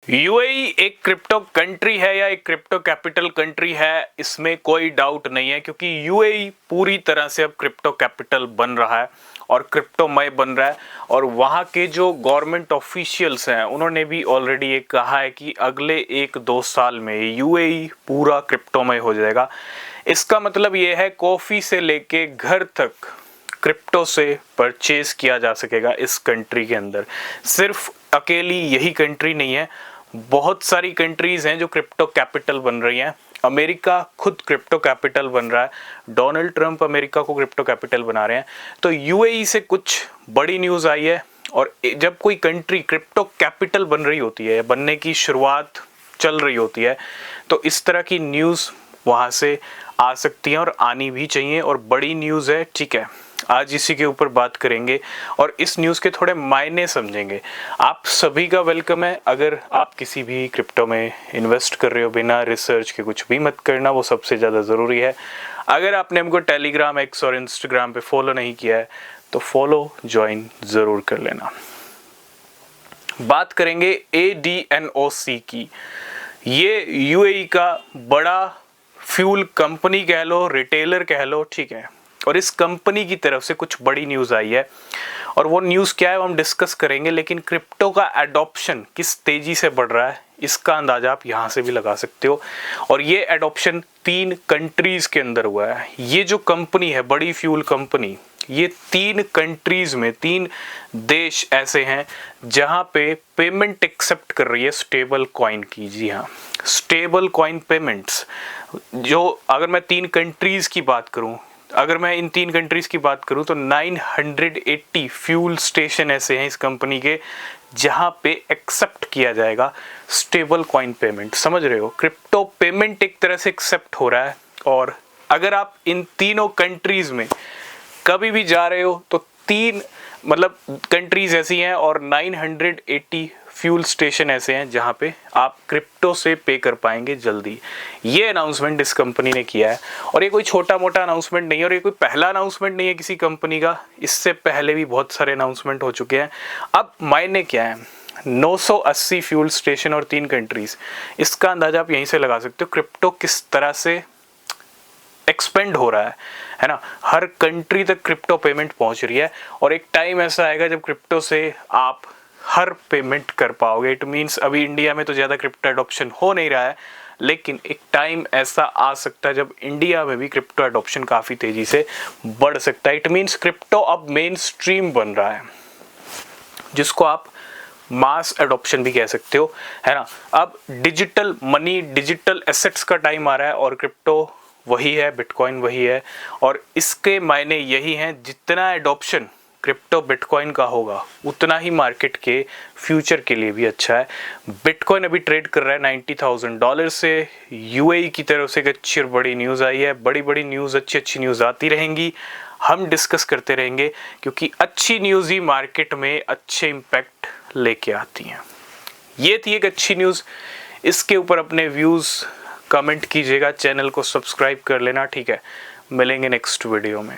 UAE एक crypto country है या एक क्रिप्टो कैपिटल कंट्री है, इसमें कोई डाउट नहीं है, क्योंकि यूएई पूरी तरह से अब क्रिप्टो कैपिटल बन रहा है और क्रिप्टोमय बन रहा है। और वहाँ के जो गवर्नमेंट ऑफिशियल्स हैं उन्होंने भी ऑलरेडी ये कहा है कि अगले 1-2 साल में यूएई पूरा क्रिप्टोमय हो जाएगा। इसका मतलब ये है कॉफ़ी से लेके घर तक क्रिप्टो से परचेज किया जा सकेगा इस कंट्री के अंदर। सिर्फ अकेली यही कंट्री नहीं है, बहुत सारी कंट्रीज हैं जो क्रिप्टो कैपिटल बन रही हैं। अमेरिका खुद क्रिप्टो कैपिटल बन रहा है, डोनाल्ड ट्रंप अमेरिका को क्रिप्टो कैपिटल बना रहे हैं। तो यूएई से कुछ बड़ी न्यूज़ आई है, और जब कोई कंट्री क्रिप्टो कैपिटल बन रही होती है, बनने की शुरुआत चल रही होती है, तो इस तरह की न्यूज़ वहाँ से आ सकती है और आनी भी चाहिए, और बड़ी न्यूज़ है। ठीक है, आज इसी के ऊपर बात करेंगे और इस न्यूज़ के थोड़े मायने समझेंगे। आप सभी का वेलकम है। अगर आप किसी भी क्रिप्टो में इन्वेस्ट कर रहे हो, बिना रिसर्च के कुछ भी मत करना, वो सबसे ज़्यादा ज़रूरी है। अगर आपने हमको टेलीग्राम, एक्स और इंस्टाग्राम पे फॉलो नहीं किया है तो फॉलो ज्वाइन ज़रूर कर लेना। बात करेंगे ADNOC की। ये यूएई का बड़ा फ्यूल कंपनी कह लो, रिटेलर कह लो, ठीक है। और इस कंपनी की तरफ से कुछ बड़ी न्यूज़ आई है, और वो न्यूज़ क्या है वो हम डिस्कस करेंगे। लेकिन क्रिप्टो का एडॉप्शन किस तेज़ी से बढ़ रहा है, इसका अंदाज़ा आप यहाँ से भी लगा सकते हो। और ये एडॉप्शन 3 कंट्रीज़ के अंदर हुआ है। ये जो कंपनी है, बड़ी फ्यूल कंपनी, ये 3 कंट्रीज़ में 3 देश ऐसे हैं जहाँ पे पेमेंट एक्सेप्ट कर रही है स्टेबल कॉइन की। जी हाँ, स्टेबल कॉइन पेमेंट्स। जो अगर मैं 3 कंट्रीज़ की बात करूँ, अगर मैं इन 3 कंट्रीज़ की बात करूं तो 980 फ्यूल स्टेशन ऐसे हैं इस कंपनी के जहां पे एक्सेप्ट किया जाएगा स्टेबल कॉइन पेमेंट। समझ रहे हो, क्रिप्टो पेमेंट एक तरह से एक्सेप्ट हो रहा है। और अगर आप इन तीनों कंट्रीज़ में कभी भी जा रहे हो तो 3 कंट्रीज़ ऐसी हैं और 980 फ्यूल स्टेशन ऐसे हैं जहां पे आप क्रिप्टो से पे कर पाएंगे जल्दी। ये अनाउंसमेंट इस कंपनी ने किया है, और ये कोई छोटा मोटा अनाउंसमेंट नहीं है, और ये कोई पहला अनाउंसमेंट नहीं है किसी कंपनी का। इससे पहले भी बहुत सारे अनाउंसमेंट हो चुके हैं। अब मायने क्या है, 980 फ्यूल स्टेशन और 3 कंट्रीज़, इसका अंदाजा आप यहीं से लगा सकते हो क्रिप्टो किस तरह से एक्सपेंड हो रहा है ना। हर कंट्री तक क्रिप्टो पेमेंट पहुंच रही है, और एक टाइम ऐसा आएगा जब क्रिप्टो से आप हर पेमेंट कर पाओगे। इट मीन्स अभी इंडिया में तो ज़्यादा क्रिप्टो एडॉप्शन हो नहीं रहा है, लेकिन एक टाइम ऐसा आ सकता है जब इंडिया में भी क्रिप्टो एडॉप्शन काफ़ी तेज़ी से बढ़ सकता है। इट मीन्स क्रिप्टो अब मेन स्ट्रीम बन रहा है, जिसको आप मास एडॉप्शन भी कह सकते हो, है ना। अब डिजिटल मनी, डिजिटल एसेट्स का टाइम आ रहा है, और क्रिप्टो वही है, बिटकॉइन वही है। और इसके मायने यही हैं, जितना एडॉप्शन क्रिप्टो बिटकॉइन का होगा उतना ही मार्केट के फ्यूचर के लिए भी अच्छा है। बिटकॉइन अभी ट्रेड कर रहा है $90,000 से। यूएई की तरफ से एक अच्छी और बड़ी न्यूज़ आई है। बड़ी बड़ी न्यूज़, अच्छी न्यूज़ आती रहेंगी, हम डिस्कस करते रहेंगे, क्योंकि अच्छी न्यूज़ ही मार्केट में अच्छे इम्पैक्ट लेके आती हैं। ये थी एक अच्छी न्यूज़। इसके ऊपर अपने व्यूज़ कमेंट कीजिएगा, चैनल को सब्सक्राइब कर लेना, ठीक है। मिलेंगे नेक्स्ट वीडियो में।